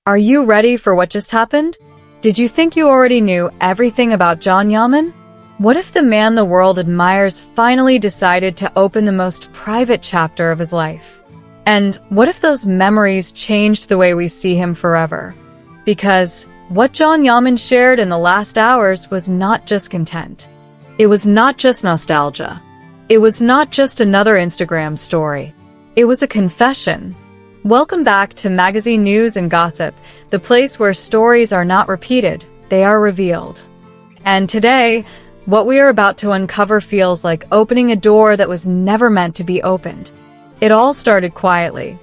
Are you ready for what just happened? Did you think you already knew everything about John Yaman? What if the man the world admires finally decided to open the most private chapter of his life? And what if those memories changed the way we see him forever? Because what John Yaman shared in the last hours was not just content. It was not just nostalgia. It was not just another Instagram story. It was a confession. Welcome back to Magazine News and Gossip, the place where stories are not repeated, they are revealed. And today, what we are about to uncover feels like opening a door that was never meant to be opened. It all started quietly,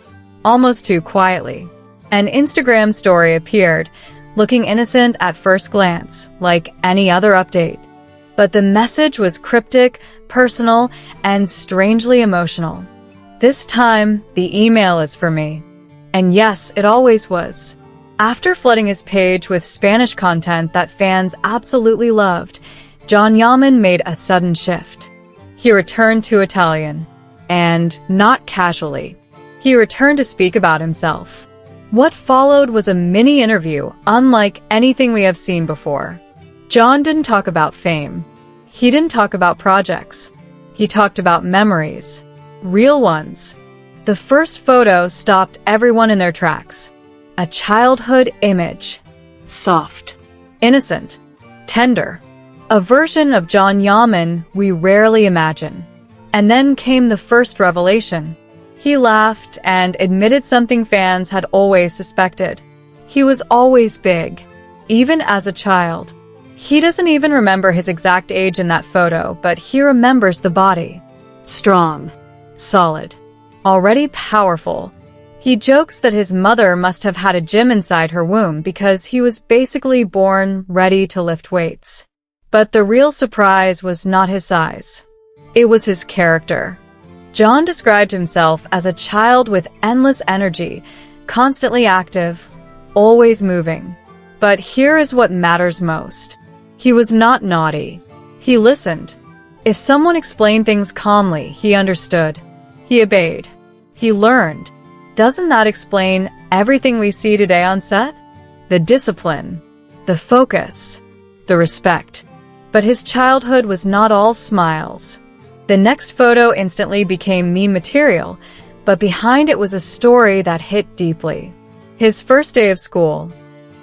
almost too quietly. An Instagram story appeared, looking innocent at first glance, like any other update. But the message was cryptic, personal, and strangely emotional. This time, the email is for me. And yes, it always was. After flooding his page with Spanish content that fans absolutely loved, John Yaman made a sudden shift. He returned to Italian. And not casually. He returned to speak about himself. What followed was a mini interview unlike anything we have seen before. John didn't talk about fame. He didn't talk about projects. He talked about memories. Real ones. The first photo stopped everyone in their tracks. A childhood image. Soft. Innocent. Tender. A version of John Yaman we rarely imagine. And then came the first revelation. He laughed and admitted something fans had always suspected. He was always big, even as a child. He doesn't even remember his exact age in that photo, but he remembers the body. Strong. Solid. Already powerful. He jokes that his mother must have had a gym inside her womb because he was basically born ready to lift weights. But the real surprise was not his size. It was his character. John described himself as a child with endless energy, constantly active, always moving. But here is what matters most. He was not naughty. He listened. If someone explained things calmly, he understood. He obeyed. He learned. Doesn't that explain everything we see today on set? The discipline, the focus, the respect. But his childhood was not all smiles. The next photo instantly became meme material, but behind it was a story that hit deeply. His first day of school.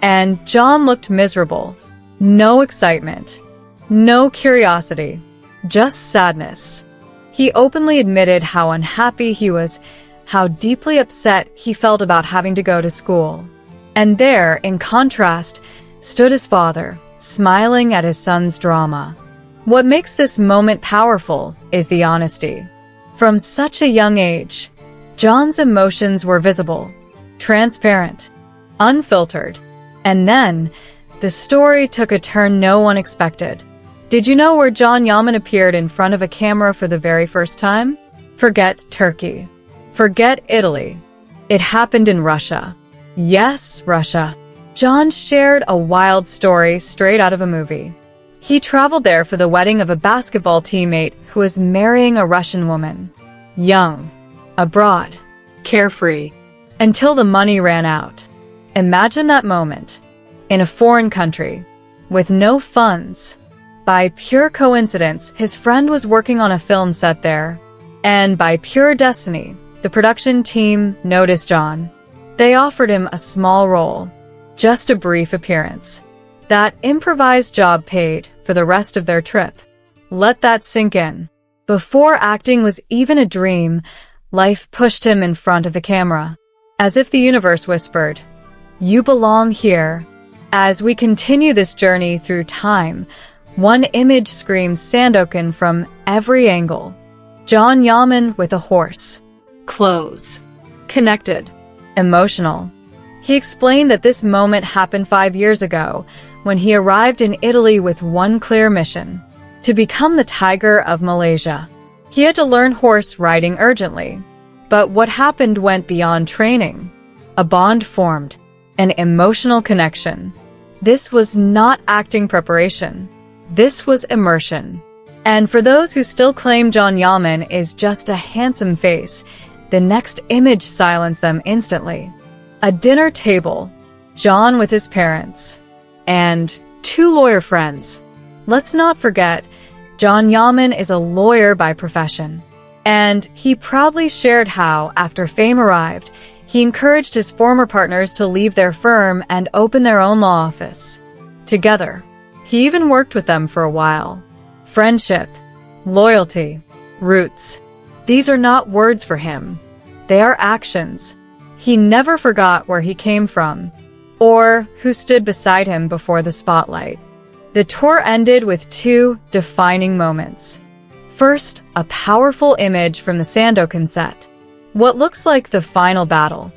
And John looked miserable. No excitement. No curiosity. Just sadness. He openly admitted how unhappy he was, how deeply upset he felt about having to go to school. And there, in contrast, stood his father, smiling at his son's drama. What makes this moment powerful is the honesty. From such a young age, John's emotions were visible, transparent, unfiltered. And then, the story took a turn no one expected. Did you know where John Yaman appeared in front of a camera for the very first time? Forget Turkey. Forget Italy. It happened in Russia. Yes, Russia. John shared a wild story straight out of a movie. He traveled there for the wedding of a basketball teammate who was marrying a Russian woman. Young, abroad, carefree, until the money ran out. Imagine that moment. In a foreign country, with no funds. By pure coincidence, his friend was working on a film set there. And by pure destiny, the production team noticed John. They offered him a small role, just a brief appearance. That improvised job paid for the rest of their trip. Let that sink in. Before acting was even a dream, life pushed him in front of the camera. As if the universe whispered, "You belong here." As we continue this journey through time, one image screams Sandokan from every angle. John Yaman with a horse. Close. Connected. Emotional. He explained that this moment happened 5 years ago, when he arrived in Italy with one clear mission: to become the Tiger of Malaysia. He had to learn horse riding urgently. But what happened went beyond training. A bond formed. An emotional connection. This was not acting preparation. This was immersion. And for those who still claim John Yaman is just a handsome face, the next image silenced them instantly. A dinner table. John with his parents, and 2 lawyer friends. Let's not forget, John Yaman is a lawyer by profession, and he proudly shared how, after fame arrived, he encouraged his former partners to leave their firm and open their own law office. Together, he even worked with them for a while. Friendship, loyalty, roots. These are not words for him. They are actions. He never forgot where he came from, or who stood beside him before the spotlight. The tour ended with 2 defining moments. First, a powerful image from the Sandokan set. What looks like the final battle.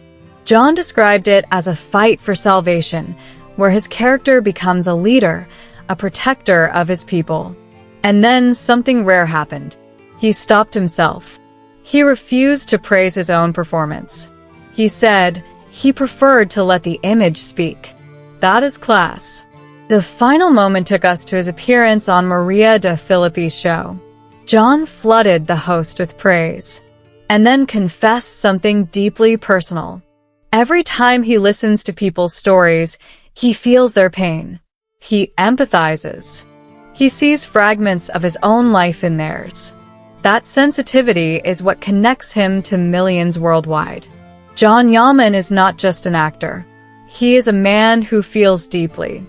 John described it as a fight for salvation, where his character becomes a leader, a protector of his people. And then something rare happened. He stopped himself. He refused to praise his own performance. He said he preferred to let the image speak. That is class. The final moment took us to his appearance on Maria de Filippi's show. John flooded the host with praise, and then confessed something deeply personal. Every time he listens to people's stories, he feels their pain. He empathizes. He sees fragments of his own life in theirs. That sensitivity is what connects him to millions worldwide. John Yaman is not just an actor. He is a man who feels deeply.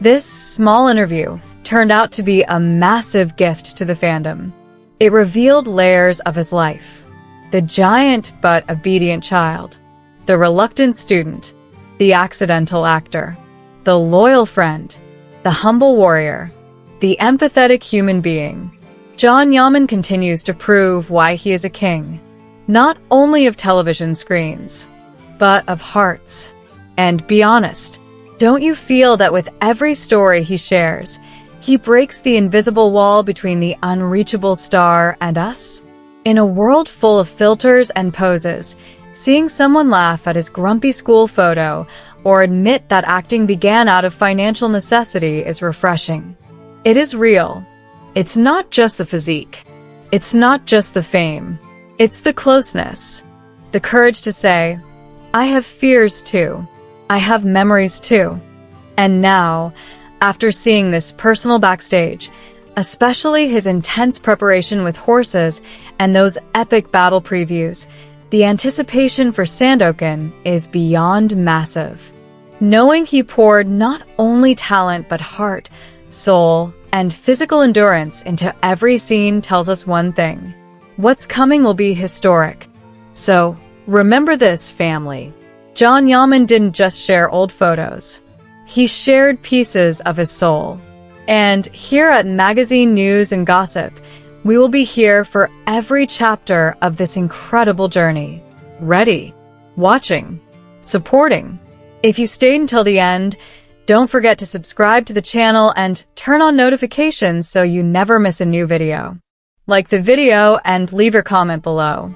This small interview turned out to be a massive gift to the fandom. It revealed layers of his life. The giant but obedient child, the reluctant student, the accidental actor, the loyal friend, the humble warrior, the empathetic human being. John Yaman continues to prove why he is a king, not only of television screens, but of hearts. And be honest, don't you feel that with every story he shares, he breaks the invisible wall between the unreachable star and us? In a world full of filters and poses, seeing someone laugh at his grumpy school photo or admit that acting began out of financial necessity is refreshing. It is real. It's not just the physique. It's not just the fame. It's the closeness. The courage to say, I have fears too. I have memories too. And now, after seeing this personal backstage, especially his intense preparation with horses and those epic battle previews, the anticipation for Sandokan is beyond massive. Knowing he poured not only talent but heart, soul, and physical endurance into every scene tells us one thing. What's coming will be historic. So, remember this, family. John Yaman didn't just share old photos. He shared pieces of his soul. And here at Magazine News and Gossip, we will be here for every chapter of this incredible journey. Ready, watching, supporting. If you stayed until the end, don't forget to subscribe to the channel and turn on notifications so you never miss a new video. Like the video and leave your comment below.